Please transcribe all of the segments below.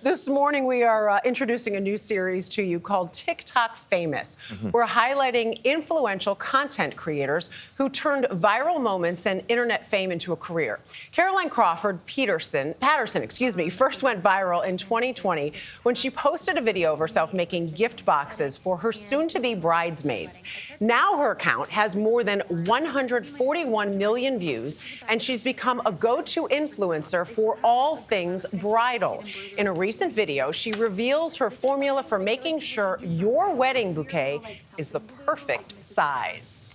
This morning, we are introducing a new series to you called TikTok Famous. We're highlighting influential content creators who turned viral moments and internet fame into a career. Crawford Patterson, first went viral in 2020 when she posted a video of herself making gift boxes for her soon-to-be bridesmaids. Now her account has more than 141 million views, and she's become a go-to influencer for all things bridal. In a recent video, she reveals her formula for making sure your wedding bouquet is the perfect size.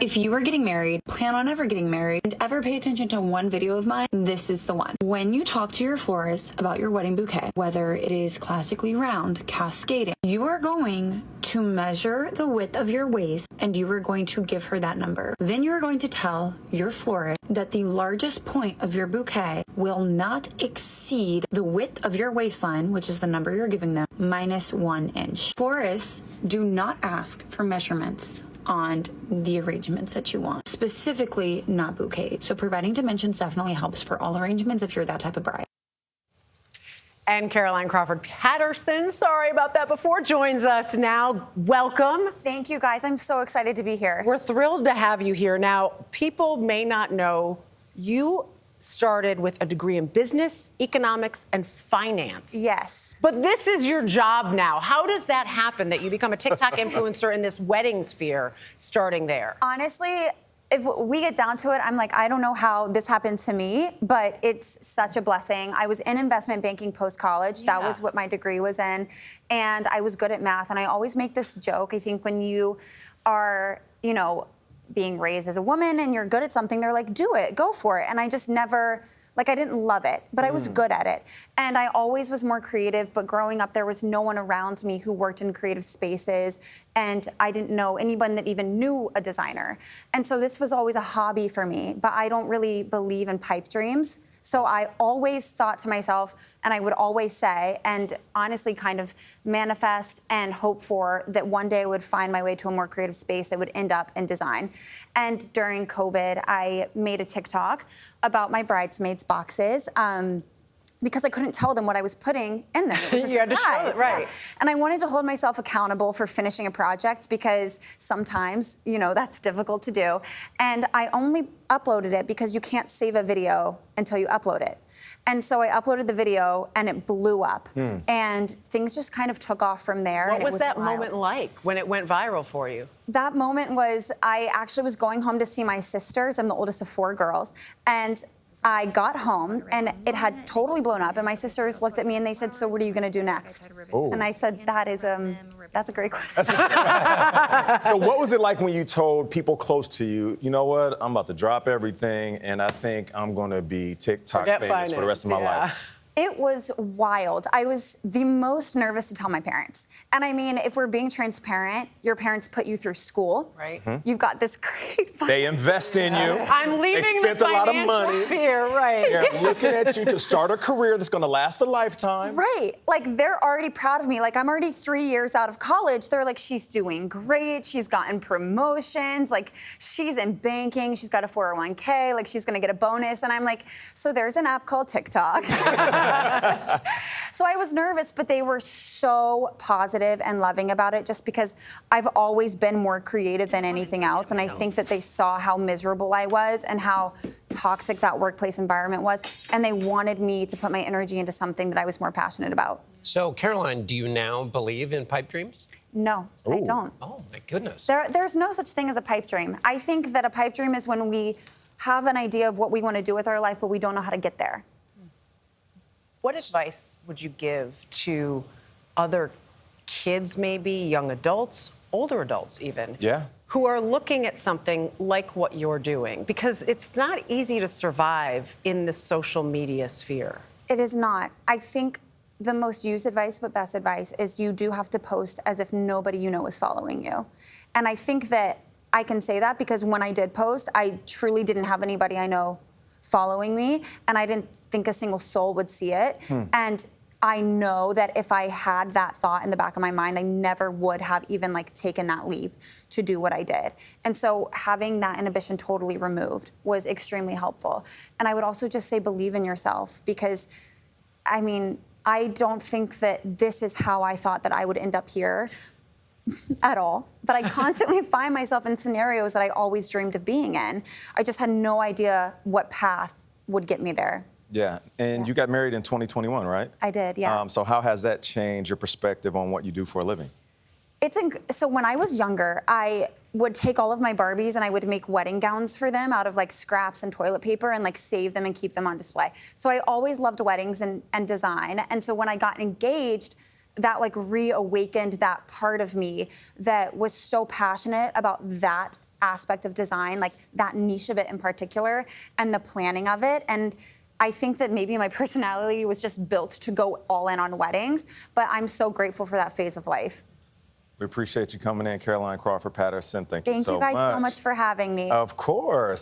If you are getting married, plan on ever getting married, and ever pay attention to one video of mine, this is the one. When you talk to your florist about your wedding bouquet, whether it is classically round, cascading, you are going to measure the width of your waist and you are going to give her that number. Then you are going to tell your florist that the largest point of your bouquet will not exceed the width of your waistline, which is the number you're giving them, minus 1 inch. Florists do not ask for measurements on the arrangements that you want, specifically not bouquets. So providing dimensions definitely helps for all arrangements if you're that type of bride. And Crawford Patterson, sorry about that before, joins us now. Welcome. Thank you, guys. I'm so excited to be here. We're thrilled to have you here. Now, people may not know you started with a degree in business, economics, and finance. Yes. But this is your job now. How does that happen that you become a TikTok influencer in this wedding sphere starting there? Honestly, if we get down to it, I'm like, I don't know how this happened to me, but it's such a blessing. I was in investment banking post-college. That was what my degree was in. And I was good at math. And I always make this joke. I think when you are, being raised as a woman and you're good at something, they're like, do it, go for it. And I just never, I didn't love it, but I was good at it. And I always was more creative, but growing up, there was no one around me who worked in creative spaces. And I didn't know anyone that even knew a designer. And so this was always a hobby for me, but I don't really believe in pipe dreams. So I always thought to myself, and I would always say, and honestly kind of manifest and hope for that one day I would find my way to a more creative space that would end up in design. And during COVID, I made a TikTok about my bridesmaids boxes. Because I couldn't tell them what I was putting in them. It was a You had to show surprise. it, right. Yeah. And I wanted to hold myself accountable for finishing a project because sometimes, that's difficult to do. And I only uploaded it because you can't save a video until you upload it. And so I uploaded the video and it blew up. And things just kind of took off from there. What and was it was that wild. moment like when it went viral for you? That moment was, I actually was going home to see my sisters. I'm the oldest of 4 girls. And I got home and it had totally blown up, and my sisters looked at me and they said, "So what are you going to do next?" Ooh. And I said, that's a great question. So what was it like when you told people close to you, you know what, I'm about to drop everything and I think I'm going to be TikTok famous for the rest of my life? It was wild. I was the most nervous to tell my parents. And I mean, if we're being transparent, your parents put you through school. Right. You've got this great... They invest in you. I'm leaving they spent the a lot of financial money. sphere, right. They're looking at you to start a career that's going to last a lifetime. Right. They're already proud of me. I'm already 3 years out of college. They're like, she's doing great. She's gotten promotions. She's in banking. She's got a 401k. She's going to get a bonus. And I'm like, so there's an app called TikTok. So I was nervous, but they were so positive and loving about it just because I've always been more creative than anything else. And I think that they saw how miserable I was and how toxic that workplace environment was. And they wanted me to put my energy into something that I was more passionate about. So, Caroline, do you now believe in pipe dreams? No, I don't. Oh, my goodness. There's no such thing as a pipe dream. I think that a pipe dream is when we have an idea of what we want to do with our life, but we don't know how to get there. What advice would you give to other kids, maybe young adults, older adults even, who are looking at something like what you're doing? Because it's not easy to survive in the social media sphere. It is not. I think the most used advice, but best advice, is you do have to post as if nobody you know is following you. And I think that I can say that because when I did post, I truly didn't have anybody I know following me, and I didn't think a single soul would see it. And I know that if I had that thought in the back of my mind, I never would have even taken that leap to do what I did. And so having that inhibition totally removed was extremely helpful. And I would also just say believe in yourself, because I mean, I don't think that this is how I thought that I would end up here at all. But I constantly find myself in scenarios that I always dreamed of being in. I just had no idea what path would get me there. Yeah, and you got married in 2021, right? I did, yeah. So how has that changed your perspective on what you do for a living? So when I was younger, I would take all of my Barbies and I would make wedding gowns for them out of like scraps and toilet paper and like save them and keep them on display. So I always loved weddings and design. And so when I got engaged, that like reawakened that part of me that was so passionate about that aspect of design, like that niche of it in particular, and the planning of it. And I think that maybe my personality was just built to go all in on weddings, but I'm so grateful for that phase of life. We appreciate you coming in, Caroline Crawford Patterson. Thank you so much. Thank you guys so much for having me. Of course.